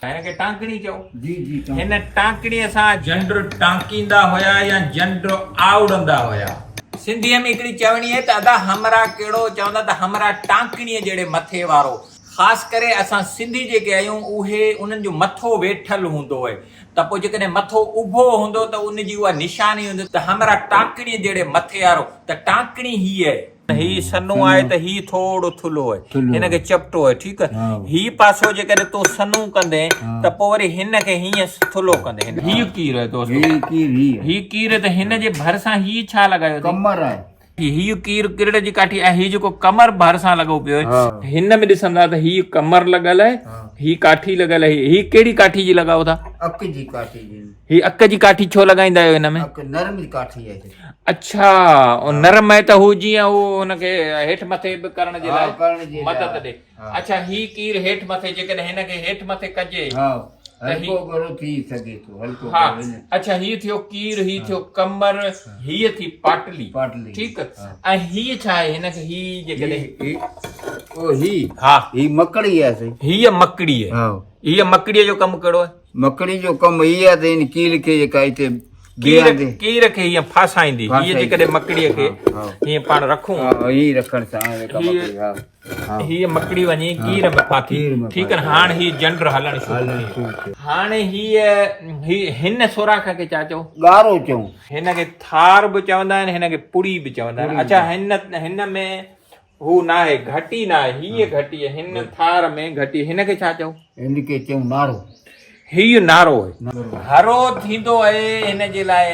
हिनखे टांकणी चओ। जी जी हिन टांकणीअ सां झंड टांकींदा हुया या झंड आवड़ंदा हुया। सिंधीअ में हिकिड़ी चवणी आहे त अदा हमरा कहिड़ो चवंदा त हमरा टांकणीअ जहिड़े मथे वारो। ख़ासि करे असां सिंधी जेके आहियूं उहे उन्हनि जो मथो वेठल हूंदो आहे त पोइ जेकॾहिं मथो उभो हूंदो त उनजी उहा निशानी हूंदी त हमरा टांकणीअ जहिड़े मथे वारो। त टांकणी हीअ आहे, ही सन्नो आहे त ही थोड़ो थुल्हो आहे, हिनखे चपटो आहे। ठीकु आहे, ही पासो जेकॾहिं तूं सन्नो कंदे त पोइ वरी हिनखे हीअं थुल्हो कंदे। हीउ कीर आहे दोस्तो, ही कीर त हिन जे भरिसां ही छा लॻायो? कमर आहे। हीउ कीर किरड़ जी काठी ऐं हीउ जेको कमर भरिसां लॻो पियो आहे, हिन में ॾिसंदा त हीउ कमर लॻल आहे, ही काठी लॻल आहे। ही कहिड़ी काठी जी लॻाओ था? अक जी काठी जी। ही अक जी काठी छो लॻाईंदा आहियो हिन में? अक नरम जी काठी आहे। अच्छा, नरम आहे त हू जीअं हू हुनखे हेठि मथे बि करण जे लाइ मदद ॾे। अच्छा, ही कीर हेठि मथे जेकॾहिं हिनखे हेठि मथे कजे हल्को करो थी सके तो हल्को। अच्छा, ही थियो कीर, ही थियो कमर, हीअ थी पाटली। ठीकु, ऐं हीअ छा आहे? हिनखे ही जेकॾहिं ओ ही ही मकड़ी आहे। हीअ मकड़ी आहे। हीअ मकड़ीअ जो कमु कहिड़ो आहे? मकड़ी जो कमु हीअ आहे त इन कीर खे जेका हिते कीर खे हीअं फासाईंदी। हीअ जेकॾहिं मकड़ीअ खे हीअं पाण रखूं, हीअ रखण सां हीअ मकड़ी वञी कीर में फाथी। ठीकु आहे, हाणे हीअ झंड हलण शुरू थी। हाणे हिन सोराख खे छा चओ? ॻारो चऊं। हिनखे थार बि चवंदा आहिनि, हिनखे पुड़ी बि चवंदा आहिनि। अच्छा, हिन में हू न आहे, घटी न आहे, हीअ घटी आहे। हिन थार में घटी, हिनखे छा चऊं? हिनखे चऊं नारो। हीअ नारो आहे। हरो थींदो आहे हिन जे लाइ,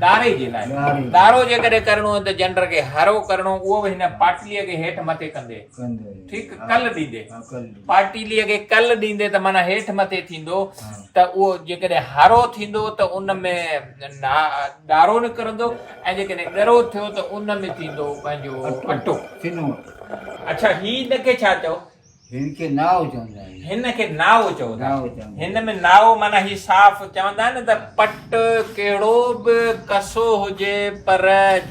दारे जे लाइ। दारो जेकॾहिं करणो आहे त झंड खे हरो करणो, उहो बि हिन पाटलीअ खे हेठि मथे कंदे। ठीकु, कल ॾींदे, पाटलीअ खे कल ॾींदे त माना हेठि मथे थींदो। त उहो जेकॾहिं हरो थींदो त उन में दारो निकिरंदो, ऐं जेकॾहिं ॻरो थियो त उन में थींदो पंहिंजो अटो। अच्छा, ही हिनखे छा चओ? हिनखे नाव चवंदा आहिनि। हिनखे नाव चवंदा। हिन में नाव माना ही साफ़ चवंदा आहिनि त पट कहिड़ो बि कसो हुजे पर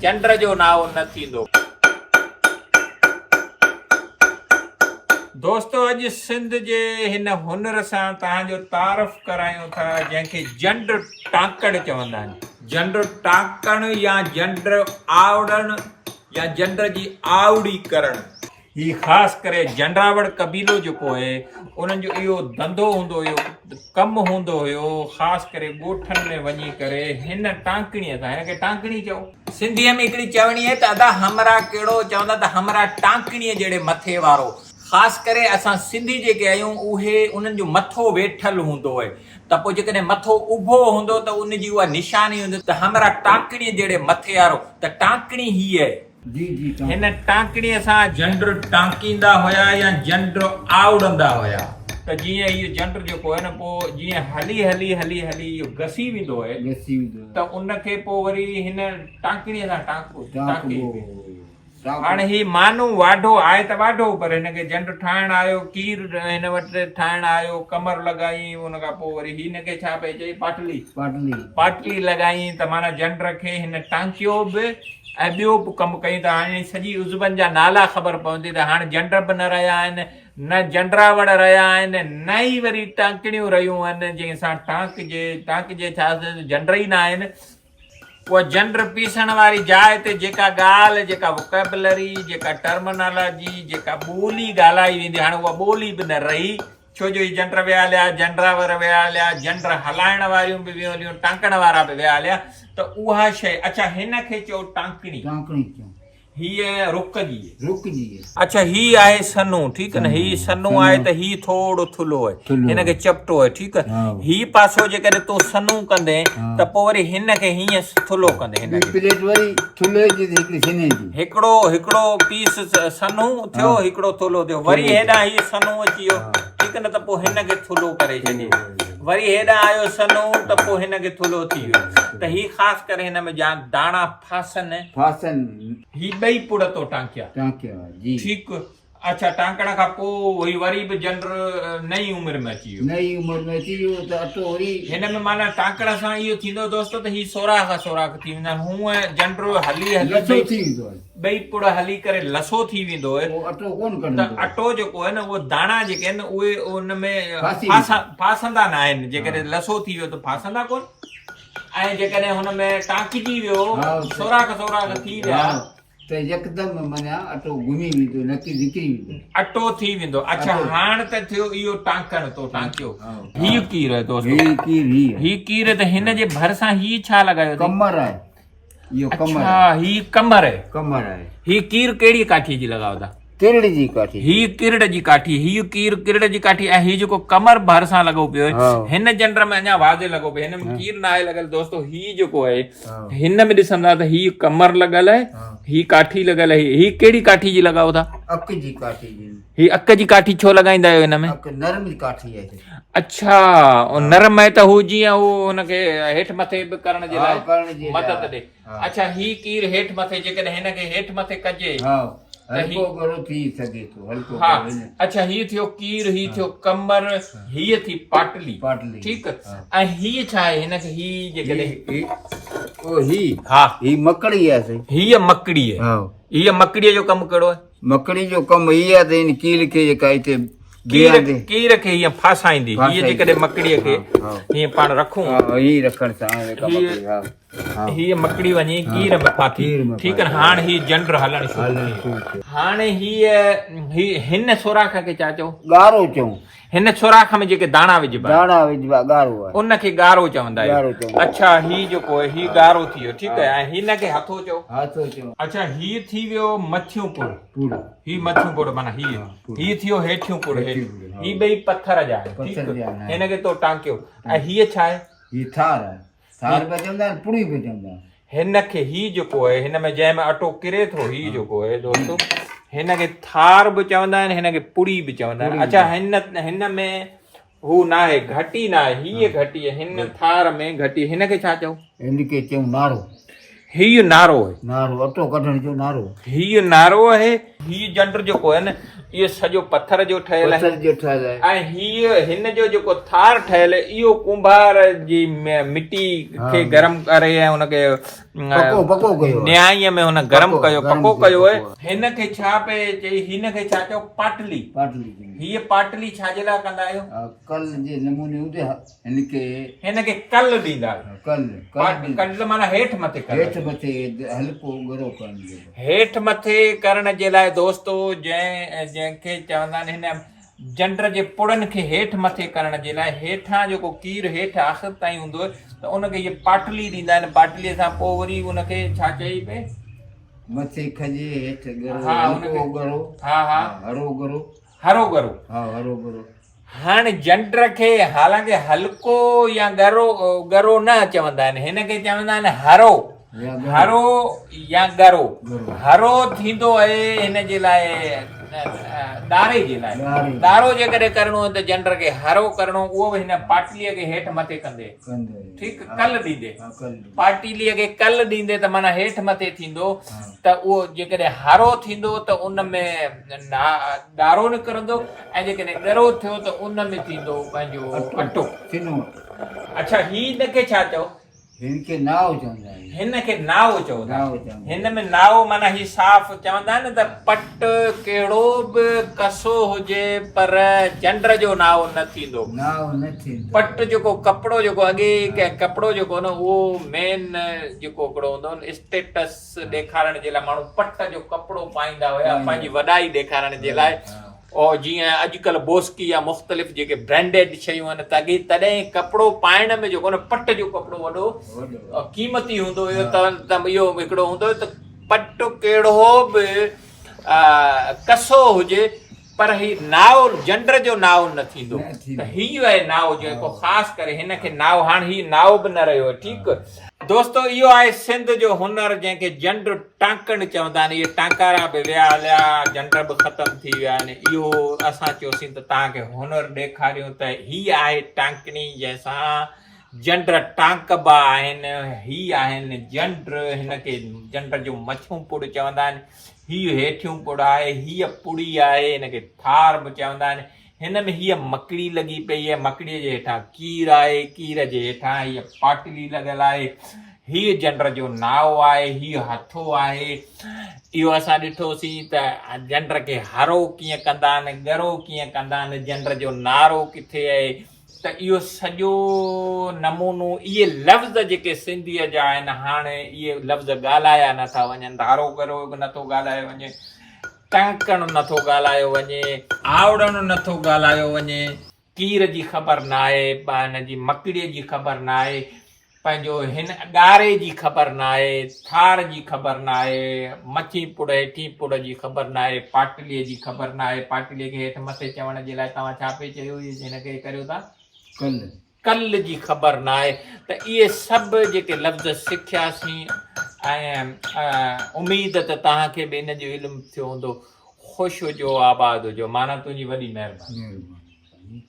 झंड जो नाव न थींदो। दोस्तो, अॼु सिंध जे हिन हुनर सां तव्हांजो तारफ़ करायूं था जंहिंखे झंड टांकड़ चवंदा आहिनि। झंड टांकण या झंड आवड़ण या झंड जी आवड़ी करण। ही ख़ासि करे झंडावड़ कबीलो जेको आहे उन्हनि जो इहो धंधो हूंदो हुयो, कमु हूंदो हुयो। ख़ासि करे ॻोठनि में वञी करे हिन टांकणीअ सां, हिनखे टांकणी चओ। सिंधीअ में हिकिड़ी चवणी आहे त अदा हमरा कहिड़ो चवंदा त हमरा टांकणीअ जहिड़े मथे वारो। ख़ासि करे असां सिंधी जेके आहियूं उहे उन्हनि जो मथो वेठल हूंदो आहे त पोइ जेकॾहिं मथो उभो हूंदो त उनजी उहा निशानी हूंदी त हमरा टांकणीअ जहिड़े मथे वारो। त टांकणी हीअ आहे। हिन टांकणीअ सां झंड टांकींदा हुया या झंड आवड़ंदा हुया। त जीअं इहो झंड जेको आहे न, पोइ जीअं हली हली हली हली इहो घसी वेंदो आहे त उनखे पोइ वरी हिन टांकणीअ सां टांको। हाणे ही माण्हू वाढो आहे त वाढो, पर हिनखे झंड ठाहिण आयो, कीर हिन वटि ठाहिण आयो, कमर लॻाई, उन खां पोइ वरी हिनखे छा पई चई? पाटली लॻाई त माना झंड खे हिन टांकियो बि ऐं ॿियो बि कमु कयूं था। हाणे सॼी उज़बनि जा नाला ख़बर पवंदी त हाणे झंड बि न रहिया आहिनि, न झंडरावड़ रहिया आहिनि, न ई वरी टांकणियूं रहियूं आहिनि जंहिंसां टांकजे छा झंड ई न आहिनि। उहा झंड पीसण वारी जाइ ते जेका ॻाल्हि, जेका वोकेबुलरी, जेका टर्मिनोलॉजी, जेका ॿोली ॻाल्हाई वेंदी, हाणे उहा ॿोली बि न रही। छो जो ही झंड विया हलिया, झंडरावर विया हलिया, झंड हलाइण वारियूं बि वियूं हलियूं, टांकण वारा बि विया हलिया। त उहा शइ, अच्छा हिनखे चओ टांकणी। हीअ रुक जी। अच्छा, ही आहे सन्नो। ठीकु आहे न, ही सन्नो आहे त ही थोड़ो थुल्हो आहे, हिनखे चपटो आहे। ठीकु आहे, ही पासो जेकॾहिं तूं सन्नो कंदे त पोइ वरी हिनखे हीअं थुल्हो कंदे। हिकिड़ो पीस सन्नो थियो, हिकिड़ो थुल्हो थियो, वरी हेॾां ही सन्नो अची वियो। ठीकु आहे न, त पोइ हिनखे थुल्हो करे छॾे, वरी हेॾां आयो सन्नो त पोइ हिनखे थुल्हो थी वियो। त ही ख़ासि करे हिन में दाणा फासन, ही ॿई पुड़ तो टांकिया। ठीकु, अच्छा टांकण खां पोइ वरी बि जंड नई उमिरि में अची वियो नई उमिरि में अची वियो त अटो वरी हिन में माना टांकण सां इहो थींदो दोस्तो त ही सोराख थी वेंदा आहिनि हूअं जंड हली लसो थी वेंदो आहे ॿई पुड़ हली करे लसो थी वेंदो आहे पोइ अटो कोन त कढंदो अटो जेको आहे न उहो दाणा जेके आहिनि उहे उन में फासी फासंदा न आहिनि जेकॾहिं लसो थी वियो त फासंदा कोन ऐं जेकॾहिं हुन में टांकिजी वियो सोराख थी विया त यकदमि माना अटो घुमी वेंदो नकी निकिरी वेंदो अटो थी वेंदो अच्छा हाणे त थियो इहो टांकण तो टांकियो हीउ कीर आहे दोस्तो ही कीर त हिन जे भरिसां ही छा लॻायो अथई? कमर आहे इहो कमर अच्छा ही कमर आहे कमर आहे ही कीर कहिड़ी काठी जी लॻायो था? किरड़ जी काठी ही किरड़ जी काठी हीअ कीर किरड़ जी काठी ऐं हीउ जेको कमर भरिसां लॻो पियो आहे हिन जंड में अञा वाज़े लॻो पियो हिन में कीर न आहे लॻल दोस्तो हीउ जेको आहे हिन में ॾिसंदा त हीउ कमर लॻल आहे ही काठी लॻल आहे ही कहिड़ी काठी जी लॻाओ था? अक जी काठी जी ही अक जी काठी छो लॻाईंदा आहियो हिन में? अक नरम काठी आहे अच्छा नरम आहे त हू जीअं हू हुनखे हेठि मथे बि करण जे लाइ मदद ॾे अच्छा ही कीर हेठि मथे जेकॾहिं हिनखे हेठि मथे कजे हल्को करो थी सके तो हल्को हा अच्छा ही थियो कीर ही थियो कमर हीअ थी पाटली ठीकु ऐं हीअ छा आहे हिनखे ही जेकॾहिं ओ ही हा ही मकड़ी आहे हीअ मकड़ी आहे हा हीअ मकड़ीअ जो कमु कहिड़ो आहे? मकड़ी जो कमु इहो आहे त इन कीर खे जेका हिते कीर खे हीअं फासाईंदी हीअ जेकॾहिं मकड़ीअ खे हीअं पाण रखूं ही रखण सां हीअ मकड़ी वञी कीर में फाथी ठीकु आहे हाणे ही जंड हलण शुरू हाणे हिन सोराख खे छा चओ? ॻारो चऊं हिन सोराख में जेके दाणा विझबा ॻारो आहे उनखे ॻारो चवंदा आहियो अच्छा ही जेको आहे ही ॻारो थी वियो ठीकु आहे ऐं हिनखे हथो चओ अच्छा ही थी वियो मथियूं पुड़ ही मथियूं पुड़ माना ही थियो हेठियूं पुड़ ही ॿई पत्थर जा आहिनि हिनखे तो टांकियो ऐं हीअ छा आहे? ही थार आहे थार बि चवंदा आहिनि पुड़ी बि चवंदा आहिनि हिनखे ही जेको आहे हिन में जंहिंमें अटो किरे थो ही जेको आहे दोस्तो हिनखे थार बि चवंदा आहिनि हिनखे पुड़ी बि चवंदा आहिनि अच्छा हिन में हू न आहे घटी न आहे हीअ घटी आहे हिन थार में घटी हिनखे छा चऊं? हिनखे चऊं नारो हीअ नारो आहे नारो अटो कढण जो नारो हीअ नारो आहे हीअ जंड जेको आहे न इहो सॼो पत्थर जो ठहियल आहे ऐं हिन जो जेको थार ठहियल आहे इहो कुंभार जी मिटी खे गरम करे ऐं हुनखे न्याईअ में हुन गरम कयो पको कयो आहे हिनखे छा पए चई हिनखे छा चओ? पाटली हीअ पाटली छाजे लाइ कंदा आहियो? कल जे नमूने हूंदे हिनखे कल ॾींदा आहियो कल माना हेठि मथे हल्को गरो करण हेठि मथे करण जे लाइ दोस्तो जंहिंखे चवंदा आहिनि हिन जंड जे पुड़नि खे हेठि मथे करण जे लाइ हेठां जेको कीर हेठि आख़िर ताईं हूंदो त उनखे इहे पाटली ॾींदा आहिनि पाटलीअ सां पोइ वरी उनखे छा चई पए मथे खजे हेठि हरो गरो हाणे जंड खे हालांकि हल्को या गरो न चवंदा आहिनि हिनखे चवंदा आहिनि हरो या गरो हरो थींदो आहे हिन जे लाइ दारे जे लाइ दारो जेकॾहिं करणो आहे त जंड खे हरो करणो उहो बि हिन पाटलीअ खे हेठि मथे कंदे ठीकु कल ॾींदे पाटलीअ खे कल ॾींदे त माना हेठि मथे थींदो त उहो जेकॾहिं हरो थींदो त उन में दारो निकिरंदो ऐं जेकॾहिं ॻरो थियो त उन में थींदो पंहिंजो अटो अच्छा ही हिनखे छा चओ? हिनखे नाव चवंदा आहिनि हिनखे नाव चवंदा हिन में नाव माना ही साफ़ चवंदा आहिनि त पट कहिड़ो बि कसो हुजे पर जंड जो नाव न थींदो पट जेको कपिड़ो जेको अॻे कपिड़ो जेको न उहो मेन जेको हिकिड़ो हूंदो स्टेटस ॾेखारण जे लाइ माण्हू पट जो कपिड़ो पाईंदा हुया पंहिंजी वॾाई ॾेखारण जे लाइ और जीअं अॼुकल्ह बोस्की या मुख़्तलिफ़ जेके ब्रांडेड शयूं आहिनि तॾहिं कपिड़ो पाइण में जेको न पट जो कपिड़ो वॾो क़ीमती हूंदो हुयो त इहो हिकिड़ो हूंदो त पट कहिड़ो बि कसो हुजे पर ही नाव जंड जो नाव न थींदो त हीउ आहे नाव जेको ख़ासि करे हिनखे नाव हाणे हीउ नाव बि न रहियो ठीकु दोस्तो इहो आहे सिंध जो हुनर जंहिंखे जंड टांकण चवंदा आहिनि इहे टांकारा बि विया हलिया जंड बि ख़तमु थी विया आहिनि इहो असां चयोसीं त तव्हांखे हुनर ॾेखारियूं त हीअ आहे टांकणी जंहिंसां जंड टांकबा आहिनि ही आहिनि जंड हिनखे जंड जो मथियूं पुड़ चवंदा आहिनि हीअ हेठियूं पुड़ आहे, हीअ पुड़ी आहे, हिनखे थार बि चवंदा आहिनि। हिन में हीअ मकड़ी लॻी पई आहे, मकड़ीअ जे हेठां कीर आहे, कीर जे हेठां हीअ पाटली लॻल आहे। हीअ जंड जो नाओ आहे, हीअ हथो आहे। इहो असां ॾिठोसीं त जंड खे हरो कीअं कंदा आहिनि, ॻरो कीअं कंदा आहिनि, जंड जो नारो किथे आहे। त इहो सॼो नमूनो, इहे लफ़्ज़ जेके सिंधीअ जा आहिनि, हाणे इहे लफ़्ज़ ॻाल्हाया नथा वञनि। हरो ॻरो बि नथो ॻाल्हायो वञे, टंकण नथो ॻाल्हायो वञे, आवड़ण नथो ॻाल्हायो वञे, कीर जी ख़बर न आहे, हिन जी मकड़ीअ जी ख़बर न आहे, पंहिंजो हिन ॻारे जी ख़बर न आहे, थार जी ख़बर न आहे, मथी पुड़ हेठी पुड़ जी ख़बर न आहे, पाटलीअ जी ख़बर न आहे। पाटलीअ खे हेठि मथे चवण जे लाइ तव्हां छा पे चयो, हिनखे करियो था कल जी ख़बर न आहे। त इहे सभु जेके लफ़्ज़ सिखियासीं, ऐं उमेद त तव्हांखे बि इन जो इल्मु थियो हूंदो। ख़ुशि हुजो, आबाद हुजो। माना तुंहिंजी वॾी महिरबानी।